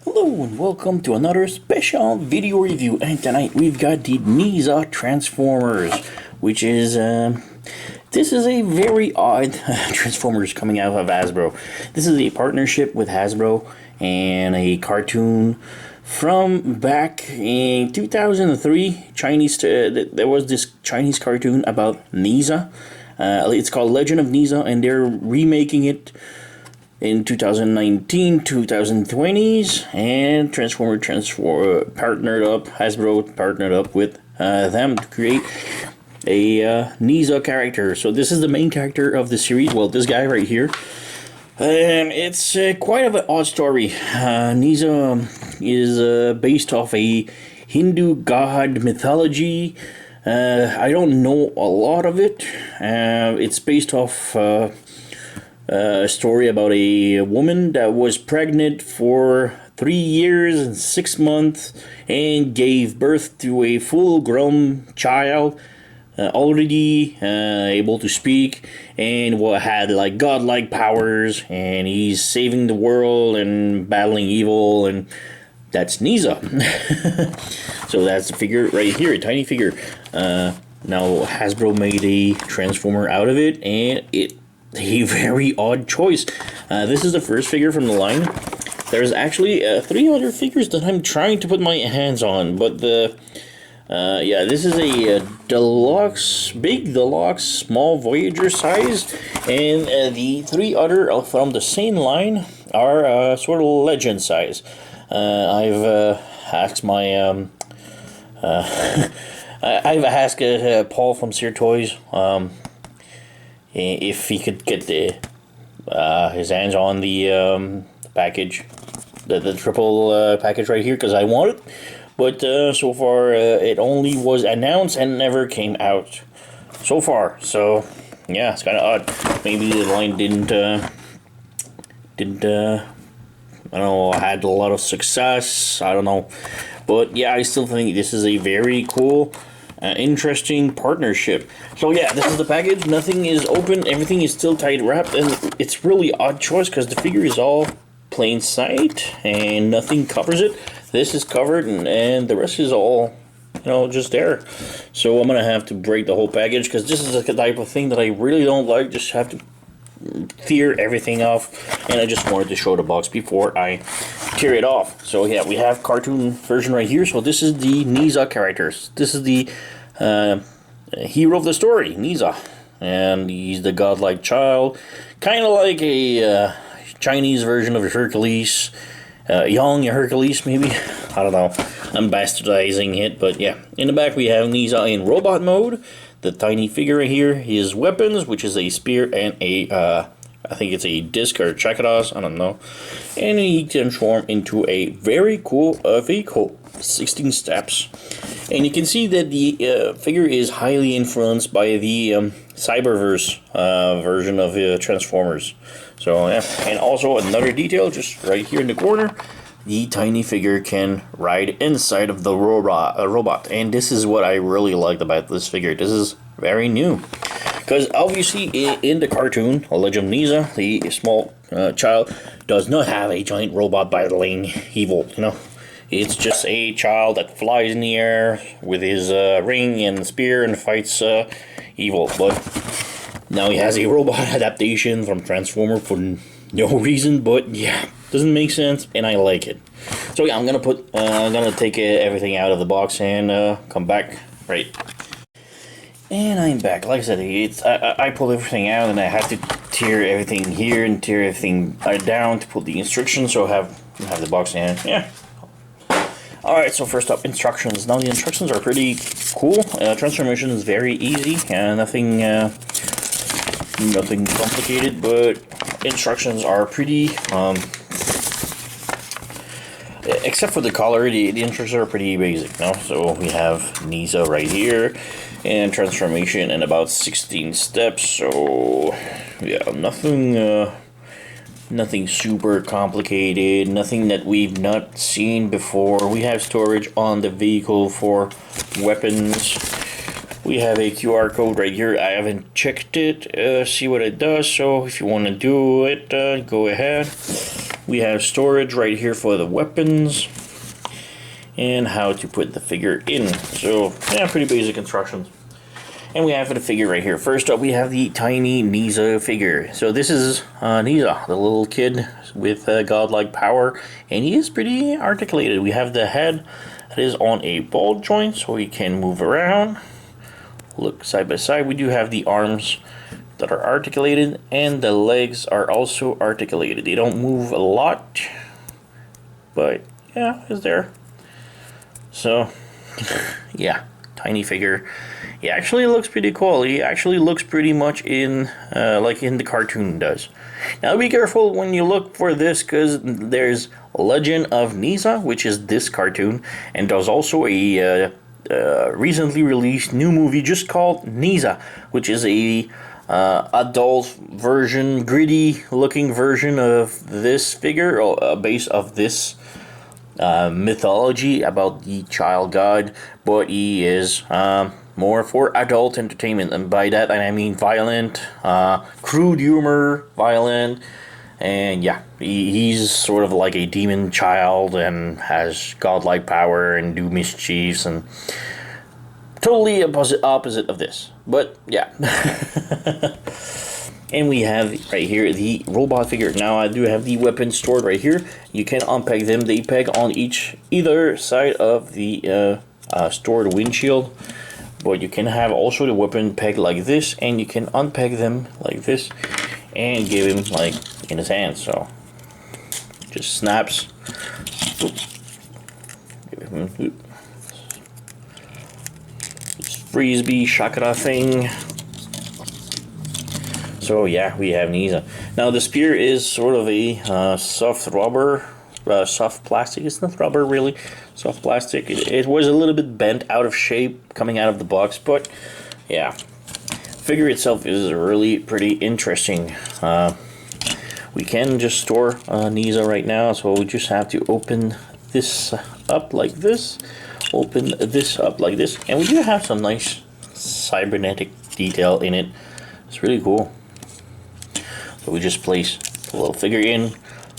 Hello and welcome to another special video review, and tonight we've got the Nezha Transformers, which is, this is a very odd Transformers coming out of Hasbro. This is a partnership with Hasbro and a cartoon from back in 2003, there was this Chinese cartoon about Nezha. It's called Legend of Nezha, and they're remaking it in 2019, 2020s, and Hasbro partnered up with them to create a Nezha character. So this is the main character of the series. Well, this guy right here. And it's quite of an odd story. Nezha is based off a Hindu god mythology. I don't know a lot of it. It's based off a story about a woman that was pregnant for 3 years and 6 months and gave birth to a full-grown child, already able to speak, and had like godlike powers, and he's saving the world and battling evil, and that's Nezha. So that's the figure right here, a tiny figure. Now Hasbro made a Transformer out of it, and a very odd choice. This is the first figure from the line. There's actually 3 other figures that I'm trying to put my hands on, but this is a big deluxe, small Voyager size, and the 3 other from the same line are sort of legend size. I've asked my I've asked Paul from Sear Toys if he could get his hands on the package, the triple package right here, because I want it. But so far, it only was announced and never came out so far. So yeah, it's kind of odd. Maybe the line didn't I don't know, had a lot of success. I don't know, but yeah, I still think this is a very cool, interesting partnership. So yeah, this is the package. Nothing is open. Everything is still tight wrapped, and it's really odd choice because the figure is all plain sight and nothing covers it. This is covered, and the rest is all, just there. So I'm gonna have to break the whole package because this is the type of thing that I really don't like. Just have to tear everything off, and I just wanted to show the box before I tear it off. So yeah, we have cartoon version right here. So this is the Nezha characters. This is the hero of the story, Nezha, and he's the godlike child, kind of like a Chinese version of Hercules, young Hercules maybe. I don't know, I'm bastardizing it, but yeah. In the back we have Nezha in robot mode. The tiny figure right here, his weapons, which is a spear and I think it's a disc or chakadas, I don't know. And he can transform into a very cool vehicle, 16 steps. And you can see that the figure is highly influenced by the Cyberverse version of Transformers. So yeah, and also another detail, just right here in the corner, the tiny figure can ride inside of the robot, and this is what I really liked about this figure. This is very new, because obviously in the cartoon, A Legend of Nezha, the small child does not have a giant robot battling evil. It's just a child that flies in the air with his ring and spear and fights evil. But now he has a robot adaptation from Transformer for no reason, but yeah, doesn't make sense, and I like it. So yeah, I'm gonna take everything out of the box and come back. Right. And I'm back. Like I said, I pulled everything out, and I had to tear everything here and tear everything down to put the instructions. So have the box in. Yeah. All right. So first up, instructions. Now the instructions are pretty cool. Transformation is very easy, nothing complicated, but instructions are pretty, except for the color, the instructions are pretty basic. So we have Nezha right here, and transformation in about 16 steps. So yeah, nothing super complicated, nothing that we've not seen before. We have storage on the vehicle for weapons. We have a QR code right here. I haven't checked it, see what it does, so if you want to do it, go ahead. We have storage right here for the weapons and how to put the figure in. So yeah, pretty basic instructions. And we have the figure right here. First up, we have the tiny Nezha figure. So this is Nezha, the little kid with godlike power, and he is pretty articulated. We have the head that is on a ball joint, so he can move around. Look side by side. We do have the arms that are articulated, and the legs are also articulated. They don't move a lot, but yeah, it's there. So yeah, tiny figure. He actually looks pretty cool. He actually looks pretty much in like in the cartoon does. Now be careful when you look for this, because there's Legend of Nezha, which is this cartoon, and there's also a recently released new movie just called Nezha, which is a adult version, gritty looking version of this figure, or base of this mythology about the child god, but he is more for adult entertainment, and by that I mean violent, crude humor, violent, and yeah, he's sort of like a demon child and has godlike power and do mischiefs, and totally opposite of this, but yeah. And we have right here the robot figure. Now I do have the weapons stored right here. You can unpeg them. They peg on either side of the stored windshield. But you can have also the weapon peg like this, and you can unpeg them like this and give him like in his hand. So just snaps. Oop. Give him this frisbee shakara thing. So yeah, we have Nezha. Now the spear is sort of a soft rubber, soft plastic. It's not rubber really, soft plastic. It was a little bit bent out of shape coming out of the box, but yeah, figure itself is really pretty interesting. We can just store Nezha right now, so we just have to open this up like this, open this up like this, and we do have some nice cybernetic detail in it. It's really cool. So we just place the little figure in,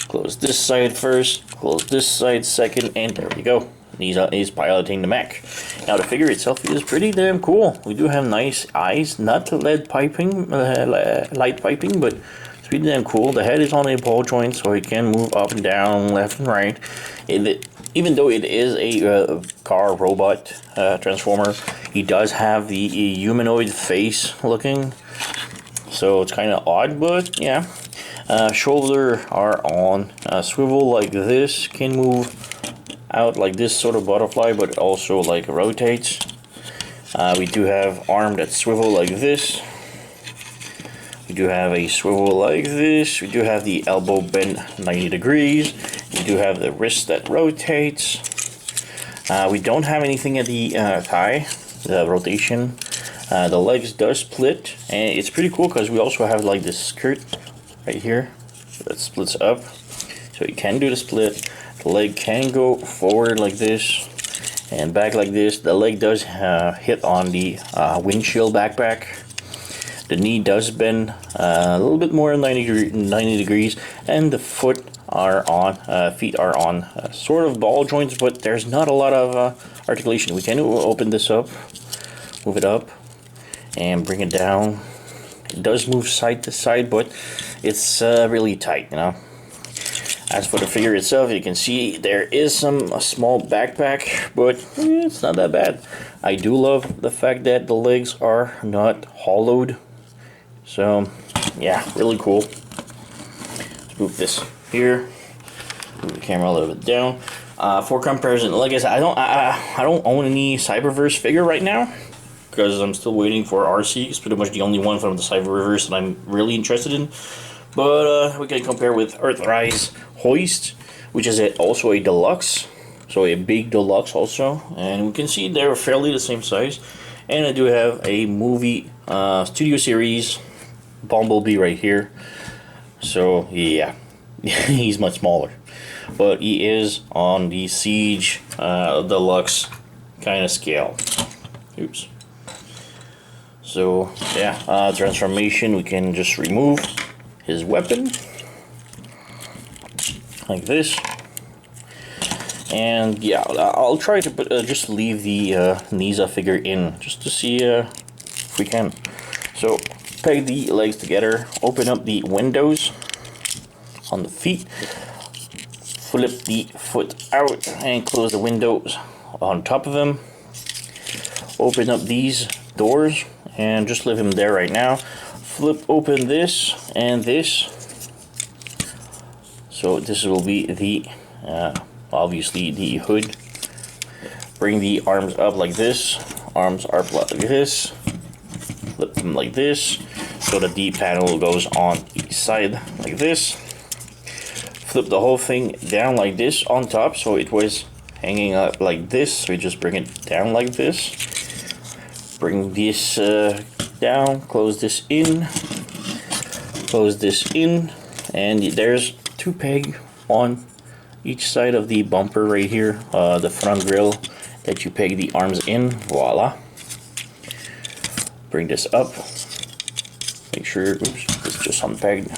close this side first, close this side second, and there we go. Nezha is piloting the mech. Now the figure itself is pretty damn cool. We do have nice eyes, not light piping, but it's pretty damn cool. The head is on a ball joint, so it can move up and down, left and right. Even though it is a car robot transformer, he does have the humanoid face looking. So it's kind of odd, but yeah. Shoulder are on swivel like this, can move out like this sort of butterfly, but also like rotates. We do have arm that swivel like this. We do have a swivel like this. We do have the elbow bent 90 degrees. We do have the wrist that rotates. We don't have anything at the thigh, the rotation. The legs does split, and it's pretty cool because we also have like this skirt right here that splits up, so you can do the split. The leg can go forward like this and back like this. The leg does hit on the windshield backpack. The knee does bend a little bit more than 90 degrees, and the feet are on sort of ball joints, but there's not a lot of articulation. We can open this up, move it up, and bring it down. It does move side to side, but it's really tight, you know. As for the figure itself, you can see there is a small backpack, but it's not that bad. I do love the fact that the legs are not hollowed. So yeah, really cool. Let's move this here. Move the camera a little bit down. For comparison, like I said, I don't own any Cyberverse figure right now, because I'm still waiting for RC. It's pretty much the only one from the Cyberverse that I'm really interested in. But we can compare with Earthrise Hoist, which is also a deluxe, so a big deluxe also. And we can see they're fairly the same size. And I do have a movie studio series Bumblebee right here. So yeah, he's much smaller, but he is on the Siege deluxe kind of scale. Oops. So yeah, transformation, we can just remove his weapon. like this. And yeah, I'll try to put, just leave the Nezha figure in, just to see if we can. So peg the legs together, open up the windows on the feet, flip the foot out and close the windows on top of them. Open up these doors and just leave him there right now. Flip open this and this. So this will be the obviously the hood. Bring the arms up like this. Arms are like this. Flip them like this so that the panel goes on each side like this. Flip the whole thing down like this on top, so it was hanging up like this. So we just bring it down like this. Bring this down, close this in, and there's two pegs on each side of the bumper right here, the front grille that you peg the arms in. Voila. Bring this up. Make sure, oops, it's just unpegged.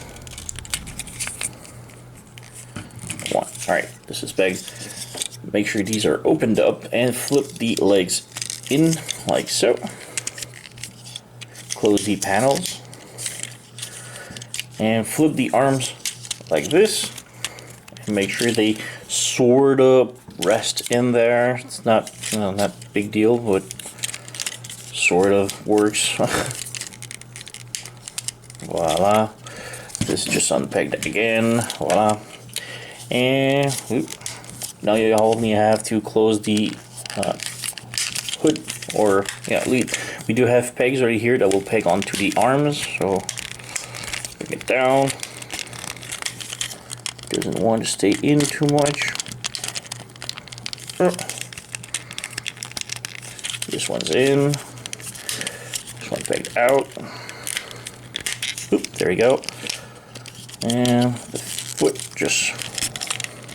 One. Alright, this is pegged. Make sure these are opened up and flip the legs in like so. Close the panels and flip the arms like this, and make sure they sort of rest in there. It's not, you know, not big deal, but sort of works. Voila. This is just unpegged again. Voila. And now you only have to close the hood, or yeah, lead. We do have pegs right here that will peg onto the arms, so bring it down. Doesn't want to stay in too much. This one's in. This one pegged out. Oop, there we go. And the foot just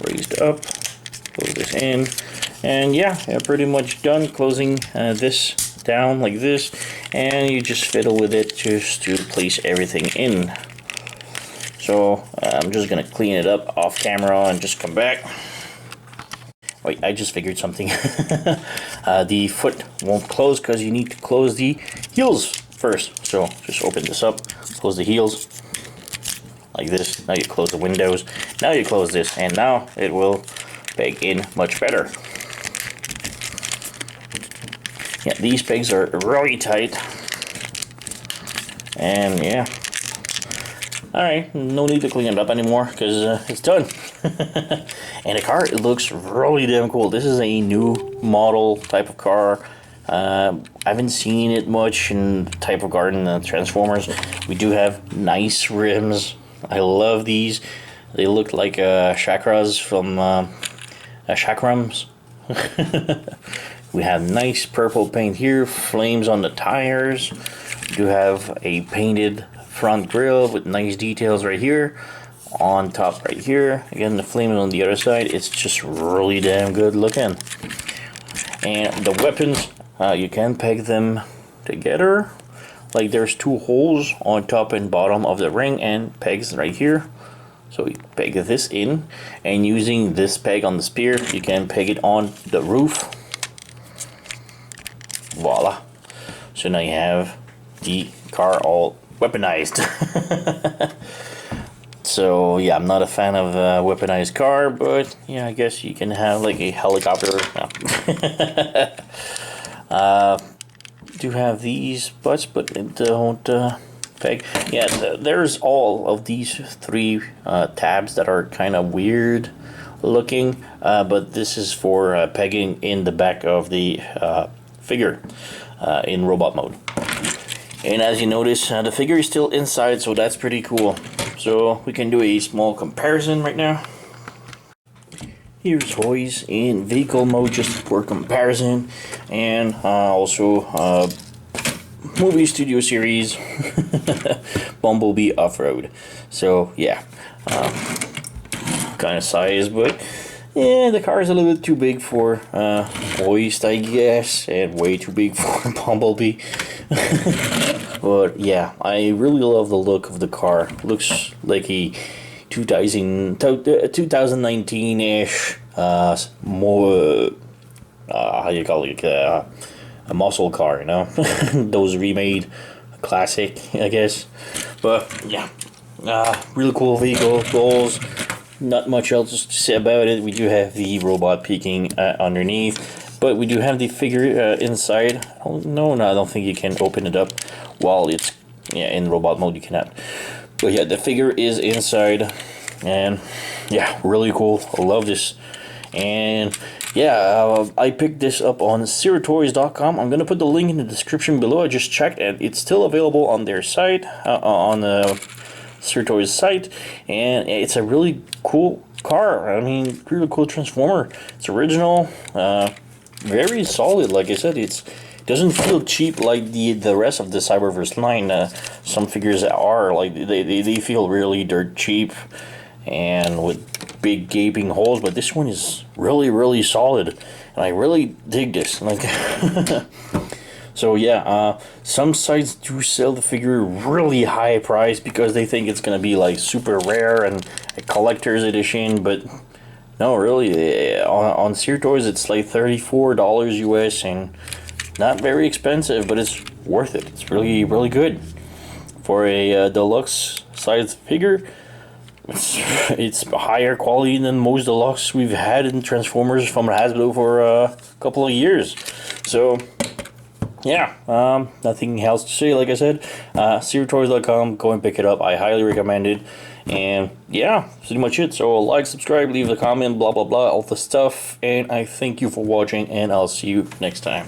raised up. Close this in. And yeah, pretty much done closing this down like this, and you just fiddle with it just to place everything in. So I'm just gonna clean it up off camera and just come back. Wait, I just figured something. The foot won't close because you need to close the heels first. So just open this up, close the heels like this. Now you close the windows. Now you close this, and now it will peg in much better. Yeah, these pegs are really tight. And yeah. Alright, no need to clean it up anymore because it's done. And the car, it looks really damn cool. This is a new model type of car. I haven't seen it much in type of garden Transformers. We do have nice rims. I love these. They look like chakras from chakrams. We have nice purple paint here, flames on the tires. We do have a painted front grille with nice details right here. On top right here, again the flames on the other side. It's just really damn good looking. And the weapons, you can peg them together. Like there's two holes on top and bottom of the ring and pegs right here. So you peg this in, and using this peg on the spear, you can peg it on the roof. Voila. So now you have the car all weaponized. So yeah, I'm not a fan of a weaponized car, but yeah, I guess you can have like a helicopter. No. Do have these butts, but it don't peg. Yeah, there's all of these three tabs that are kind of weird looking, but this is for pegging in the back of the figure in robot mode. And as you notice, the figure is still inside, so that's pretty cool. So we can do a small comparison right now. Here's toys in vehicle mode just for comparison, and also movie studio series Bumblebee Off-Road. So yeah, kind of size, but yeah, the car is a little bit too big for Hoist, I guess, and way too big for Bumblebee. But yeah, I really love the look of the car. Looks like a 2019-ish, more, how you call it, a muscle car, you know? Those remade classic, I guess. But yeah, really cool vehicle. Goals. Not much else to say about it. We do have the robot peeking underneath, but we do have the figure inside. Oh, no, I don't think you can open it up while it's in robot mode. You cannot. But yeah, the figure is inside, and yeah, really cool. I love this. And yeah, I picked this up on Cerotoys.com. I'm gonna put the link in the description below. I just checked, and it's still available on their site, on the Cerotoys site, and it's a really cool car. I mean, really cool Transformer. It's original, very solid. Like I said, it doesn't feel cheap like the rest of the Cyberverse line. Some figures are like they feel really dirt cheap and with big gaping holes, but this one is really solid, and I really dig this. Like. So yeah, some sites do sell the figure really high price because they think it's gonna be like super rare and a collector's edition, but no, really, on Cerotoys it's like $34 US, and not very expensive, but it's worth it. It's really good for a deluxe size figure. It's higher quality than most deluxe we've had in Transformers from Hasbro for a couple of years. So. Yeah, nothing else to say. Like I said, Cerotoys.com, go and pick it up. I highly recommend it. And yeah, that's pretty much it. So like, subscribe, leave a comment, blah blah blah, all the stuff. And I thank you for watching, and I'll see you next time.